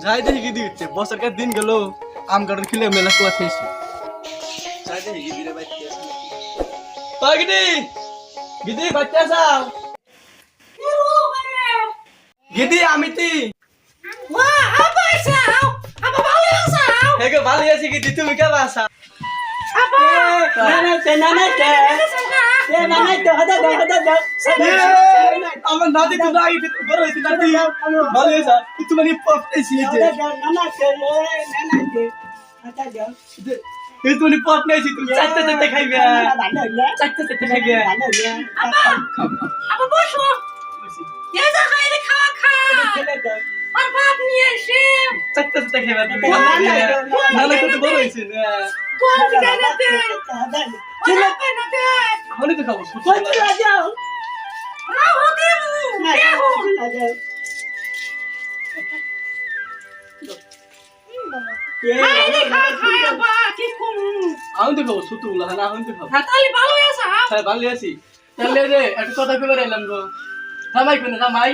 যাই দেখি কি দিচ্ছে বছরকার দিন গেল আম কাটার খিলে মেলা কুয়া খেয়েছি যাই দেখি কি দিরে বাইতে আছে নাকি গিদি গিদি বাচ্চা যাও গিদি আমিতি মা আপা আসাও আপা ভালো আসাও হেগে ভালো আছি গিদি তুমি কেমন আছো আপা আমার নাতি তো নাই বড় হইছে নাতি ভালো হইছে কিছু মানে পপতেছি এই তুমি পপ নাইছি তুমি চারটা চারটা খাইবে চারটা চারটা খাইবে আপা বসো এ যা খাইলে খাওয়া খা আর বাপ নিয়ে এসে চারটা চারটা খাইবে তুমি নানা কত বড় হইছে না কোন জায়গাতে ছিল পেনাতে হলে তো খাবো রাহু দেবু দেহু খাইলে খা খায় আপা কি কম আমি তো খাবো ছোট গুলা না আমি তো খাবো তাহলে ভালো আছো হ্যাঁ ভালো আছি তাহলে রে একটা কথা কইবার এলাম গো জামাই কোনে জামাই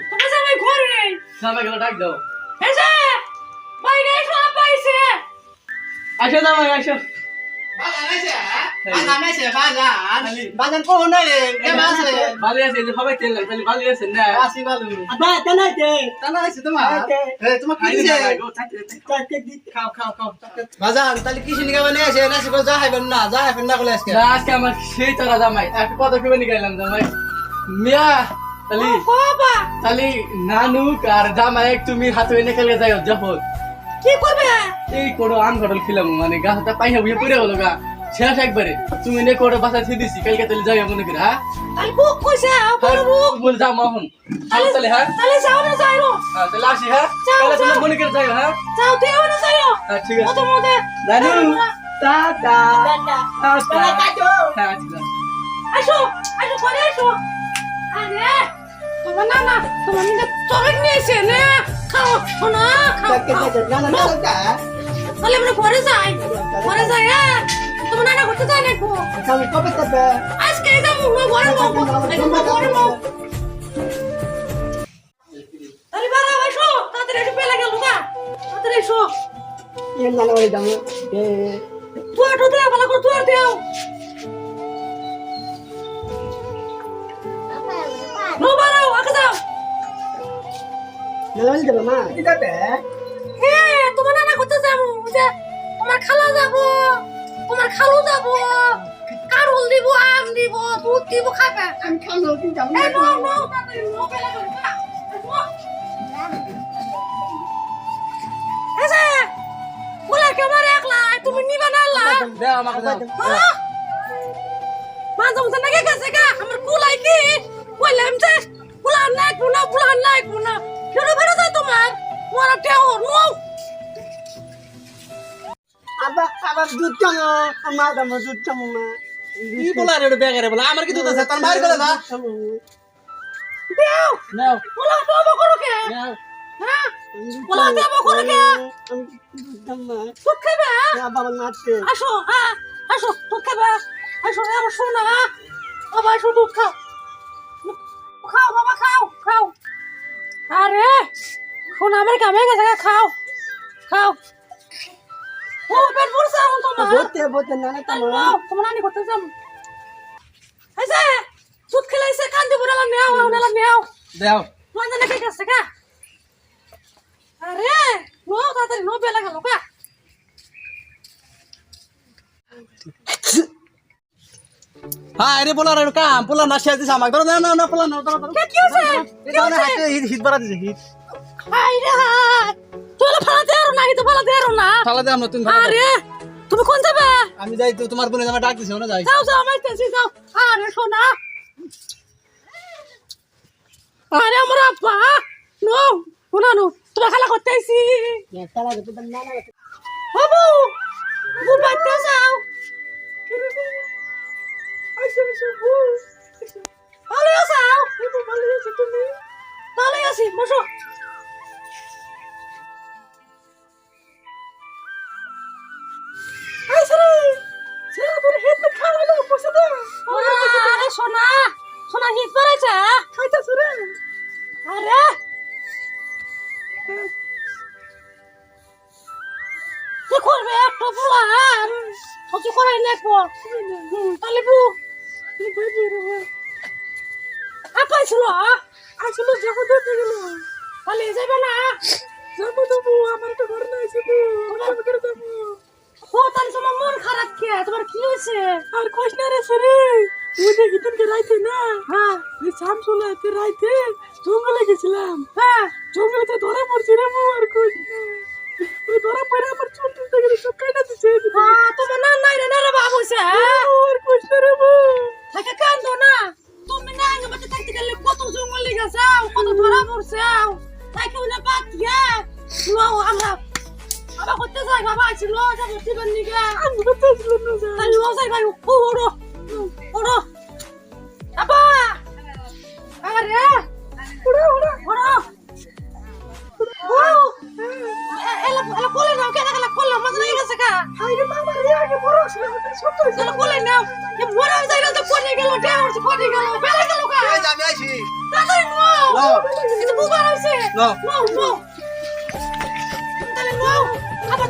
তোমার জামাই ঘরে জামাই গেল ডাক দাও এসে বাইরে এসো আপা এসে আসো জামাই আসো বাজান কোন রে কেমন আছে ভালো আছে যে সবাই তেল লাগে ভালো আছে না আসি ভালো আবা তানাইতে টানা আছে তোমার এই তোমার কি দিছে চারটে দিতে খাও খাও খাও বাজান তাহলে কি শুনি কেমন আছে নাসি করে যা হাইবেন না যা হাইবেন না বলে আজকে আজকে আমার সেই তোরা জামাই একটা কথা কইবে নি গেলাম জামাই মিয়া তালি বাবা তালি নানুক আর জামাই তুমি হাতে এনে খেলে যাও যখন কি করবে এই কোড়ো আম কাটল খিলাম মানে গাছটা পাইয়া বুঝে পড়ে গেল গা শেষ একবারে তুমি নে কোড়ো বাসা ছি দিছি কালকে তাহলে যাই মনে করে হ্যাঁ তাহলে বুক কইছে বড় বুক বল যাও মাহন তাহলে হ্যাঁ তাহলে যাও না যাইরো হ্যাঁ তাহলে আসি হ্যাঁ যাও, তাহলে তুমি যাও। মনে করে যাই হ্যাঁ যাও দেও না যাইরো হ্যাঁ ঠিক আছে মতে মতে নানু টাটা টাটা টাটা টাটা হ্যাঁ ঠিক আছে আসো আসো ঘরে আসো আরে তোমার না না তোমার নিয়ে চরক নিয়েছে না খাও শোনা খাও খাও। তাহলে আমরা ঘরে যাই হ্যাঁ তোমার নানা ঘুরতে যাই নাকো আমি কবে তবে আজকে যাবো না ঘরে যাবো এখন ঘরে যাবো তাহলে বারা আসো তাড়াতাড়ি এসে পেলা গেল গা তাড়াতাড়ি এসো এর নানা বাড়ি যাবো তুই আটো দেও ভালো করে তুই আর দেও নো বারাও আগে যাও নানা বাড়ি যাবো মা কি যাবে হ্যাঁ তোমার নানা ঘুরতে যাবো যে তোমার খালা যাবো তোমার খালু যাবো কারুল দিব আম দিব দুধ দিব খাবে আমি খাবো কি যাবো এই নো নো তাড়াতাড়ি নো পেলা গেল গা এসে বলে কেমন একলা তুমি নিবা না আল্লাহ দে আমাকে দাও মাঝে মাঝে নাকি গেছে গা আমার কুলাই কি কইলাম যে কুলান নাই কুনা ফেরো ফেরো যায় তোমার মোরা টেও নো আবার দুধ চামো আমার দামো দুধ চামো মা কি বলা রে বেগারে বলা আমার কি দুধ আছে তার বাইরে করে না দেও নাও কুলা দেবো করো কে নাও হ্যাঁ কুলা দেবো করো কে আমি দুধ চামো দুধ খাবে বাবা মারতে আসো হ্যাঁ আসো দুধ খাবে আসো আমার শোনা বাবা আসো দুধ খাও খাও বাবা খাও আরে শোনা আমার কামে গেছে খাও ও পেট ভরছে এখন তোমার বলতে নানা চামো তোমার নানি করতে যাম আইসে দুধ খেলাইছে কান্দি বুড়ালা নেও দাও তোমার জানা কে গেছে কা আরে নো তাড়াতাড়ি নো বেলা গেল কা হ্যাঁ রে বলা রে কাম পোলা না শেষ দিছ আমাকে ধরো না না পোলা না ধরো কে কি আছে এটা না হাতে হিট বাড়া দিছে হিট হাই রে হাই তুই ফালা দেরো না তো ফালা দেরো না তাহলে দে আমরা তুমি আরে তুমি কোন যাবে আমি যাই তো তোমার বোনে জামা ডাক দিছে না যাই যাও আমার কাছে যাও আরে সোনা আরে আমার আব্বা নো নো তোমার খালা করতে আইছি তালা তো নানা বাবু বাচ্চা যাও ভালো আছো ভালো আছি তুমি ভালো আছি বসো আরে সোনা হিট পড়েছে খাইতেছ রে আরে পোলা হচ্ছে করাই লাগবো তাহলে বু আপাইছিল আসলে যখন ধরতে গেল তাহলে যাবে না যাবো তো বু আমার তো ঘর নাই যাবো আমার ঘরে যাবো ও তাহলে তোমার মন খারাপ কে তোমার কি হয়েছে আর কইস না রে সরে ওই যে গিতনকে রাইতে না হ্যাঁ এই শামসুলাতে রাইতে জঙ্গলে গেছিলাম হ্যাঁ জঙ্গলে তো ধরা পড়ছি রে বউ আর কইস না ওই ধরা পড়ে আমার চুল টুলতে গেলে সব কাটা দিছে হ্যাঁ তোমার না নাই রে না রে বাবু হইছে আর কইস না রে বউ থাকে কান্দো না তুমি না আগে বাচ্চা থাকতে গেলে কত জঙ্গলে গেছাও কত ধরা পড়ছাও থাকে না পাতিয়া নাও আমরা আবার করতে যাই বাবা আছে লো যা করতে পারনি গে আমি করতে ছিল না তাই লো যাই ভাই ওড়ো ওড়ো আপা আরে ওড়ো ওড়ো ওড়ো ওড়ো এলা এলা কোলে নাও কেন এলা কোলে মজা লাগে গেছে কা আরে মামা রে আগে বড় ছিল ছোট ছিল কোলে নাও এ বড় যাই না তো কোনে গেল ডেওর কোনে গেল বেলা গেল কা এই যে আমি আইছি তাড়াতাড়ি নাও নাও। কিন্তু বুবা হইছে নাও। নাও নাও তাহলে নাও আবার